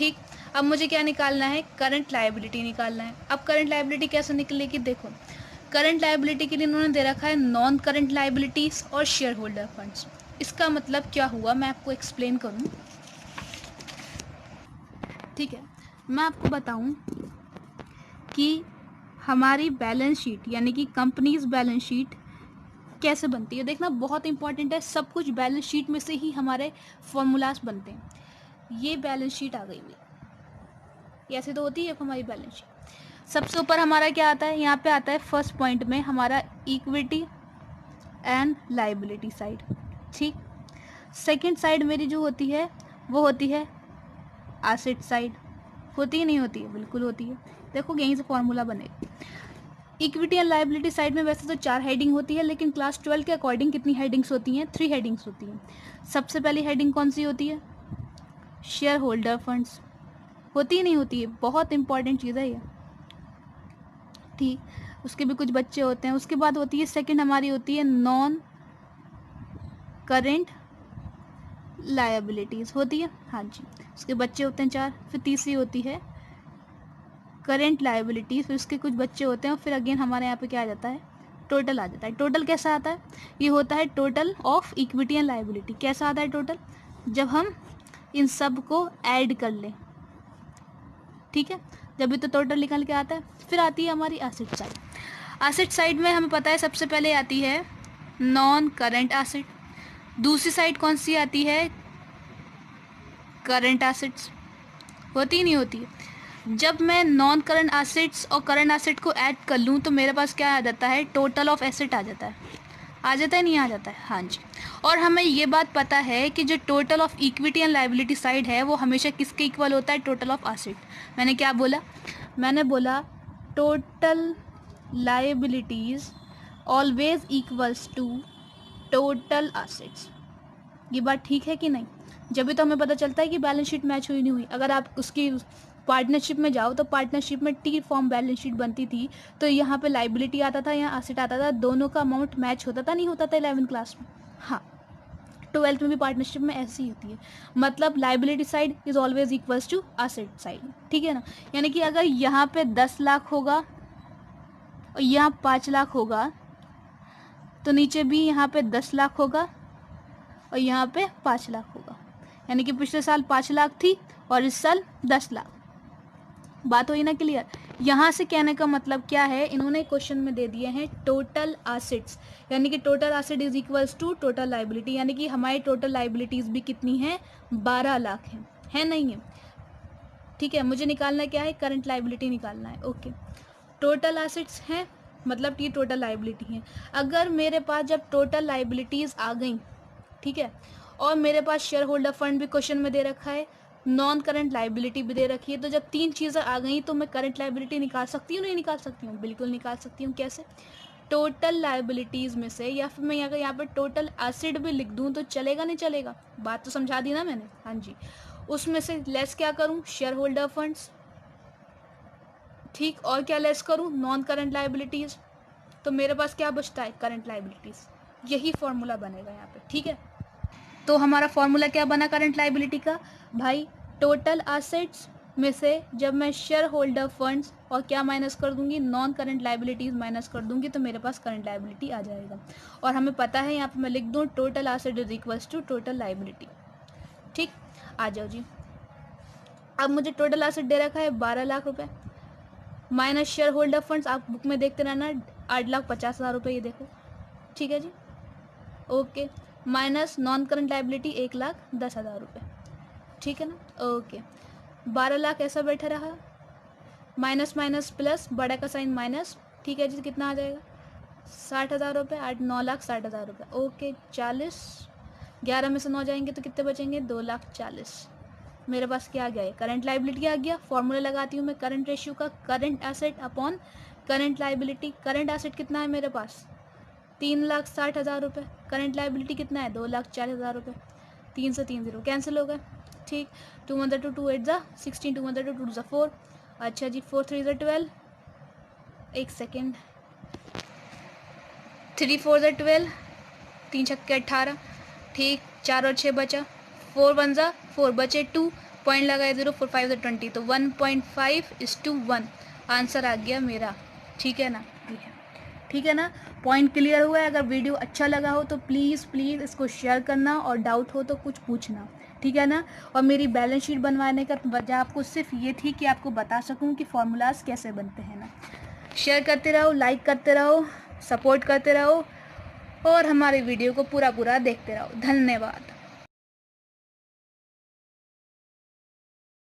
ठीक, अब मुझे क्या निकालना है, करंट लायबिलिटी निकालना है। अब करंट लायबिलिटी कैसे निकलेगी, देखो करंट लायबिलिटी के लिए इन्होंने दे रखा है नॉन करंट लायबिलिटीज़ और शेयर होल्डर फंड्स। इसका मतलब क्या हुआ, मैं आपको एक्सप्लेन करूँ, ठीक है। मैं आपको बताऊं कि हमारी बैलेंस शीट यानी कि कंपनीज बैलेंस शीट कैसे बनती है, देखना बहुत इंपॉर्टेंट है। सब कुछ बैलेंस शीट में से ही हमारे फॉर्मूलाज बनते हैं। ये बैलेंस शीट आ गई हुई, ऐसे तो होती है हमारी बैलेंस शीट। सबसे ऊपर हमारा क्या आता है, यहाँ पे आता है फर्स्ट पॉइंट में हमारा इक्विटी एंड लाइबिलिटी साइड, ठीक। सेकंड साइड मेरी जो होती है वो होती है एसेट साइड। होती ही नहीं होती है, बिल्कुल होती है। देखो यहीं से फॉर्मूला बनेगा। इक्विटी एंड लाइबिलिटी साइड में वैसे तो 4 हेडिंग होती है, लेकिन क्लास 12 के अकॉर्डिंग कितनी हेडिंग्स होती हैं, 3 हेडिंग्स होती हैं। सबसे पहली हेडिंग कौन सी होती है, शेयर होल्डर फंड्स। होती ही नहीं होती है, बहुत इंपॉर्टेंट चीज़ है ये, ठीक। उसके भी कुछ बच्चे होते हैं। उसके बाद होती है सेकंड हमारी होती है नॉन करेंट लायबिलिटीज़ होती है, हाँ जी, उसके बच्चे होते हैं 4। फिर तीसरी होती है करेंट लायबिलिटीज़, फिर उसके कुछ बच्चे होते हैं। और फिर अगेन हमारे यहाँ पे क्या आ जाता है, टोटल आ जाता है। टोटल कैसा आता है, ये होता है total of equity and liability. कैसा आता है टोटल, जब हम इन सब को ऐड कर लें, ठीक है, जब भी तो टोटल निकल के आता है। फिर आती है हमारी एसेट साइड। एसेट साइड में हमें पता है सबसे पहले आती है नॉन करेंट एसेट। दूसरी साइड कौन सी आती है, करंट एसेट्स। होती ही नहीं होती है। जब मैं नॉन करंट एसेट्स और करंट एसेट को ऐड कर लूँ तो मेरे पास क्या आ जाता है, टोटल ऑफ एसेट आ जाता है। आ जाता है, नहीं आ जाता है, हाँ जी। और हमें ये बात पता है कि जो total of equity and liability side है वो हमेशा किसके इक्वल होता है, टोटल ऑफ एसेट। मैंने क्या बोला, मैंने बोला total liabilities always equals to total assets. ये बात ठीक है कि नहीं, जब भी तो हमें पता चलता है कि बैलेंस शीट मैच हुई नहीं हुई। अगर आप उसकी पार्टनरशिप में जाओ तो पार्टनरशिप में टी फॉर्म बैलेंस शीट बनती थी, तो यहाँ पे लाइबिलिटी आता था, यहाँ एसेट आता था, दोनों का अमाउंट मैच होता था, नहीं होता था 11th क्लास में। हाँ, 12th में भी पार्टनरशिप में ऐसी ही होती है, मतलब liability side is always equals to asset side, ठीक है ना। यानी कि अगर यहाँ पे 10 लाख होगा और यहाँ 5 लाख होगा, तो नीचे भी यहाँ पे 10 लाख होगा और यहाँ पे 5 लाख होगा। यानी कि पिछले साल 5 लाख थी और इस साल 10 लाख। बात हुई ना क्लियर। यहाँ से कहने का मतलब क्या है, इन्होंने क्वेश्चन में दे दिए हैं टोटल एसेट्स, यानी कि total asset is equals to total liability. यानी कि हमारी टोटल लाइबिलिटीज़ भी कितनी है, 12 लाख है नहीं है, ठीक है। मुझे निकालना क्या है, करंट लाइबिलिटी निकालना है, ओके। टोटल एसेट्स हैं मतलब कि टोटल लाइबिलिटी है। अगर मेरे पास जब टोटल लाइबिलिटीज़ आ गई, ठीक है, और मेरे पास शेयर होल्डर फंड भी क्वेश्चन में दे रखा है, नॉन करंट लाइबिलिटी भी दे रखी है, तो जब 3 चीज़ें आ गई तो मैं करंट लाइबिलिटी निकाल सकती हूँ, नहीं निकाल सकती हूँ, बिल्कुल निकाल सकती हूँ। कैसे, टोटल लाइबिलिटीज़ में से, या फिर मैं अगर यहाँ पर टोटल एसेट भी लिख दूँ तो चलेगा, नहीं चलेगा, बात तो समझा दी ना मैंने, हाँ जी। उसमें से लेस क्या करूँ, शेयर होल्डर फंड्स, ठीक, और क्या लेस करूँ, नॉन करंट लाइबिलिटीज़, तो मेरे पास क्या बचता है, करंट लाइबिलिटीज़। यही फॉर्मूला बनेगा यहाँ पे, ठीक है। तो हमारा फॉर्मूला क्या बना करंट लाइबिलिटी का, भाई टोटल एसेट्स में से जब मैं शेयर होल्डर फंड्स और क्या माइनस कर दूंगी, नॉन करंट लाइबिलिटीज़ माइनस कर दूंगी, तो मेरे पास करंट लाइबिलिटी आ जाएगा। और हमें पता है यहाँ पे मैं लिख दूँ total asset is equals to total liability, ठीक। आ जाओ जी। अब मुझे टोटल एसेट दे रखा है 12 लाख रुपए, माइनस शेयर होल्डर फंड्स, आप बुक में देखते रहना, 8,50,000 रुपये, ये देखो, ठीक है जी, okay. Minus non current liability 1,10,000 रुपये, ठीक है ना, ओके। 12 लाख ऐसा बैठा रहा, माइनस माइनस प्लस, बड़ा का साइन माइनस, ठीक है जी, कितना आ जाएगा, 60,000 रुपये, 9,60,000 रुपये, ओके। 40, 11 में से 9 जाएंगे तो कितने बचेंगे, 2,40,000। मेरे पास क्या आ गया है, करंट लाइबिलिटी आ गया। फॉर्मूला लगाती हूँ मैं करंट रेशियो का, current asset upon current liability. Current asset कितना है मेरे पास, 3,60,000 रुपये, करंट लाइबिलिटी कितना है, 2,40,000 रुपये। 3 से 3 0 कैंसिल हो गए, ठीक। 2 1 2 2 8 16, 2 1 2 2 2 4, अच्छा जी, 4 3 12, एक सेकेंड, 3 4 12, 3 छक्के 18, ठीक। 4 और 6 बचा, 4 1 4 बचे 2, पॉइंट लगाए 0, 4 5 20, तो 1.5:1 आंसर आ गया मेरा। ठीक है ना, ठीक है ना, पॉइंट क्लियर हुआ है। अगर वीडियो अच्छा लगा हो तो प्लीज़ प्लीज़ इसको शेयर करना, और डाउट हो तो कुछ पूछना, ठीक है ना। और मेरी बैलेंस शीट बनवाने का वजह आपको सिर्फ ये थी कि आपको बता सकूं कि फॉर्मूलाज कैसे बनते हैं ना। शेयर करते रहो, लाइक करते रहो, सपोर्ट करते रहो, और हमारे वीडियो को पूरा देखते रहो। धन्यवाद।